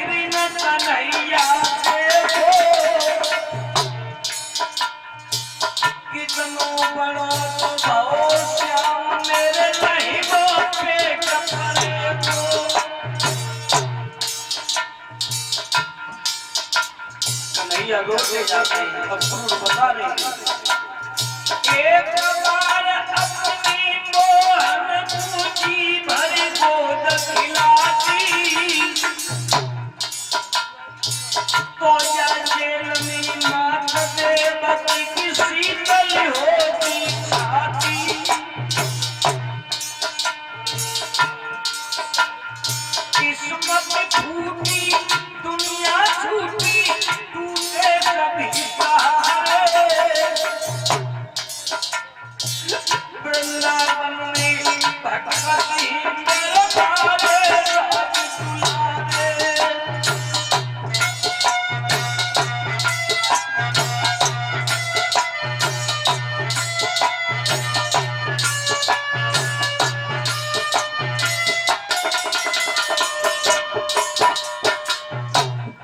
बिन कन्हैया देखो कितनो बड़ो तो भव श्याम मेरे नहीं वो पेट भरे को। कन्हैया रोते जाते हैं और क्रूर बता रहे हैं एक बार अपनी मोहन पूजी भरी गोद खिलाती तो या जेल में मात देवती की शीतल होती छाती। किस्मत फूटी दुनिया छूटी टूटे कभी सहारे वृंदावन में भटकती मेरे प्यारे राज दुलारे।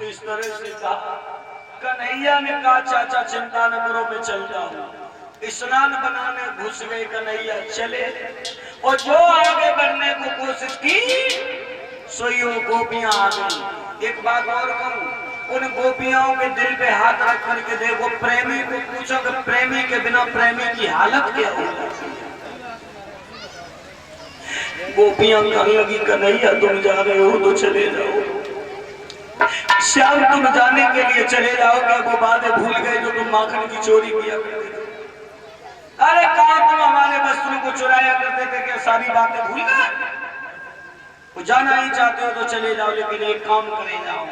इस तरह से कहा कन्हैया ने कहा चाचा चिंता न करो मैं चल जाऊं। स्नान बनाने घुस गए कन्हैया चले और जो आगे बढ़ने को कोशिश की सो यो गोपियां आ गई। एक बात और कहूं उन गोपियों के दिल पे हाथ रख करके देखो प्रेमी को पूछो कि प्रेमी के बिना प्रेमी की हालत क्या होगी। गोपियां कहने लगी कन्हैया तुम जा रहे हो तो चले जाओ। श्याम तुम जाने के लिए चले जाओगे वो बातें भूल गए जो तुम माखन की चोरी किया करते थे। अरे कहा तुम हमारे वस्त्रों को चुराया करते थे क्या सारी बातें भूल गए। वो जाना ही चाहते हो तो चले जाओ लेकिन एक काम करे जाओ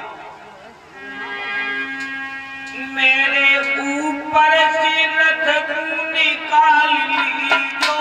मेरे ऊपर से रथ निकाल ली जो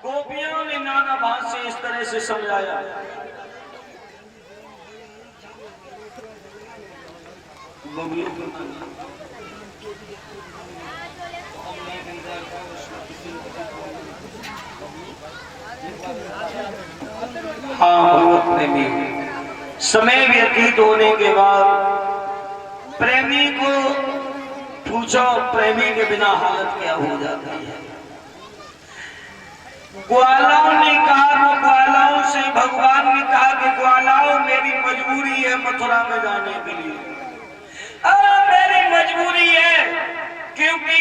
गोपियों ने नाना भाव से इस तरह से समझाया। हाँ प्रेमी समय व्यतीत होने के बाद प्रेमी को पूछो प्रेमी के बिना हालत क्या हो जाती है। ग्वालाओं ने कहा तो ग्वालाओं से भगवान ने कहा कि ग्वालाओं मेरी मजबूरी है मथुरा में जाने के लिए। मेरी मजबूरी है क्योंकि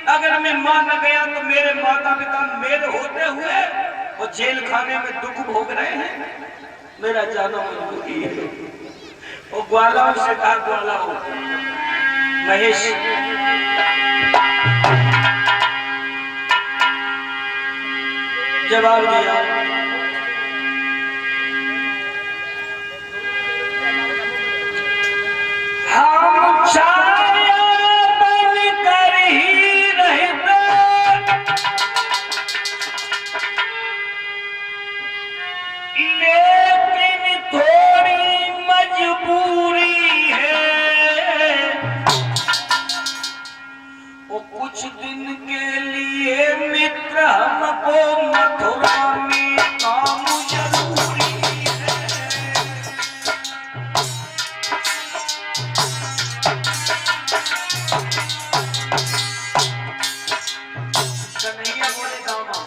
अगर मैं मां न गया तो मेरे माता पिता मेरे होते हुए वो जेल खाने में दुख भोग रहे हैं। मेरा जाना मजबूरी है। वो ग्वालाओं से कहा ग्वालाओं महेश जवाब दिया हम छाया बन कर ही रहते लेकिन थोड़ी मजबूरी है वो कुछ दिन के लिए मित्र हमको मथुरा में काम जरूरी है। कन्हैया बोले दामा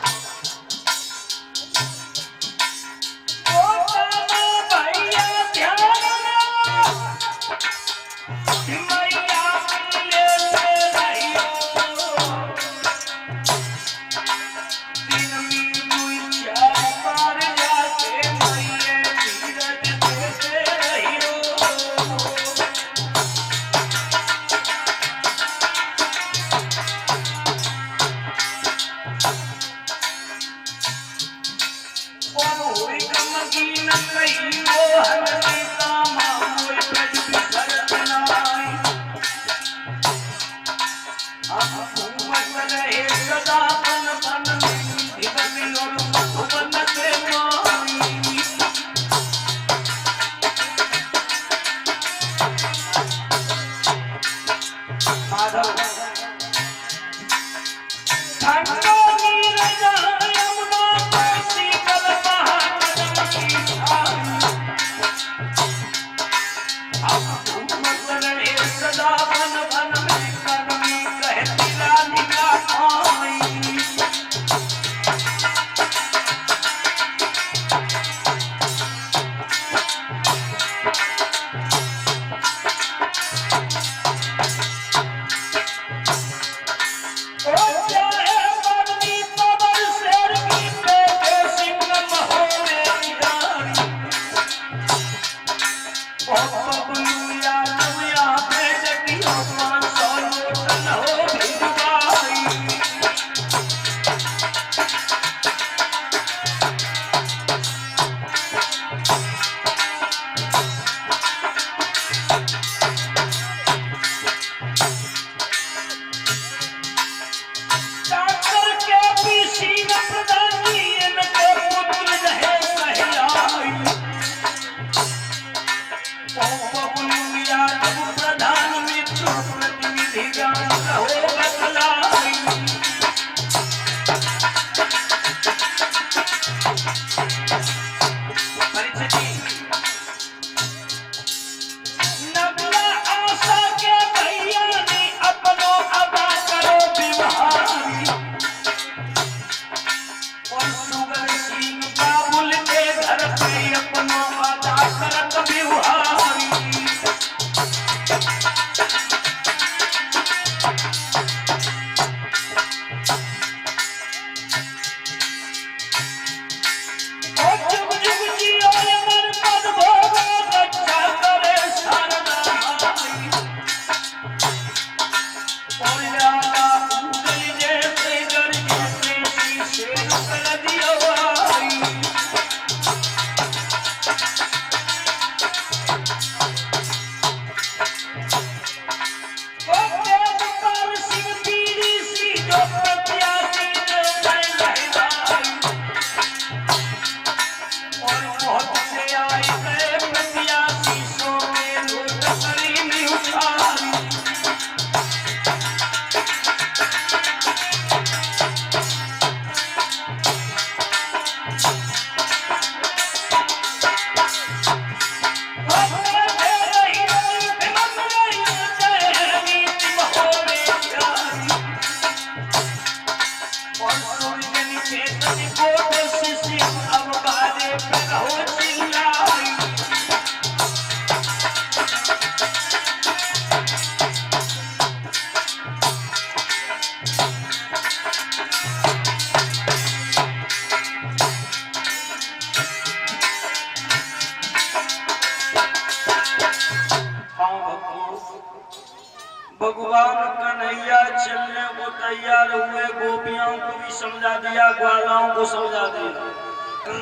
भगवान कन्हैया चलने को तैयार हुए, गोपियों को भी समझा दिया, ग्वालों को समझा दिया।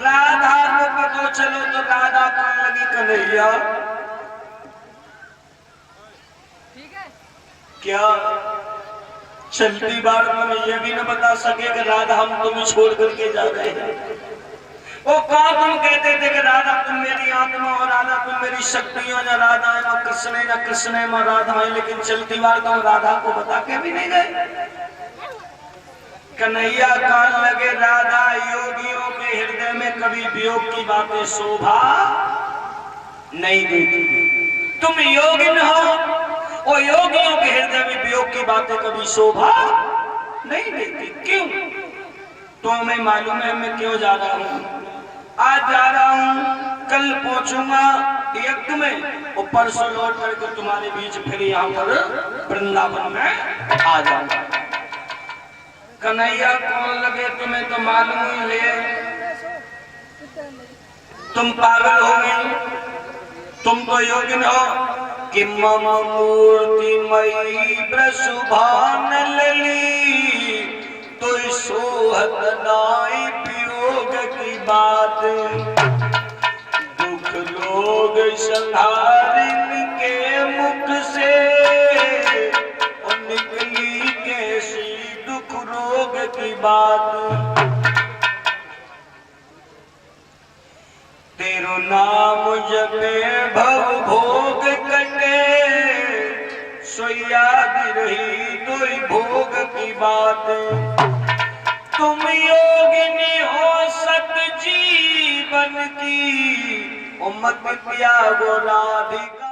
राधा को पता चलो तो राधा कहने लगी कन्हैया क्या चलती बार में ये भी न बता सके कि राधा हम तुम्हें छोड़ करके जा रहे हैं। वो कहा तुम कहते थे कि राधा तुम मेरी आत्मा और राधा तुम मेरी शक्ति हो, न राधा है न कृष्ण है न राधा है, लेकिन चलती बार तुम राधा को बता के भी नहीं गए। कन्हैया कहने लगे राधा योगियों के हृदय में कभी वियोग की बातें शोभा नहीं देती। तुम योगी न हो और योगियों के हृदय में वियोग की बातें कभी शोभा नहीं देती। क्यों? तुम्हें मालूम है मैं क्यों जा रहा हूँ? आज जा रहा हूँ, कल पहुंचूंगा यज्ञ में और परसों लौट करके तुम्हारे बीच फिर यहाँ पर वृंदावन में आ जाऊंगा। कन्हैया कौन लगे तुम्हें तो मालूम ही है, तुम पागल हो गए, तुम तो योगिन हो कि मम मूर्ति मई प्रसुभान लली तो सोहत नाई वियोग की बात। गंगारिन के मुख से निकली कैसी दुख रोग की बात। तेरो नाम जपे भव भोग कटे, सो याद रही दोई भोग की बात। तुम योगिनी हो सत जीवन की, मत त्यागो राधिका।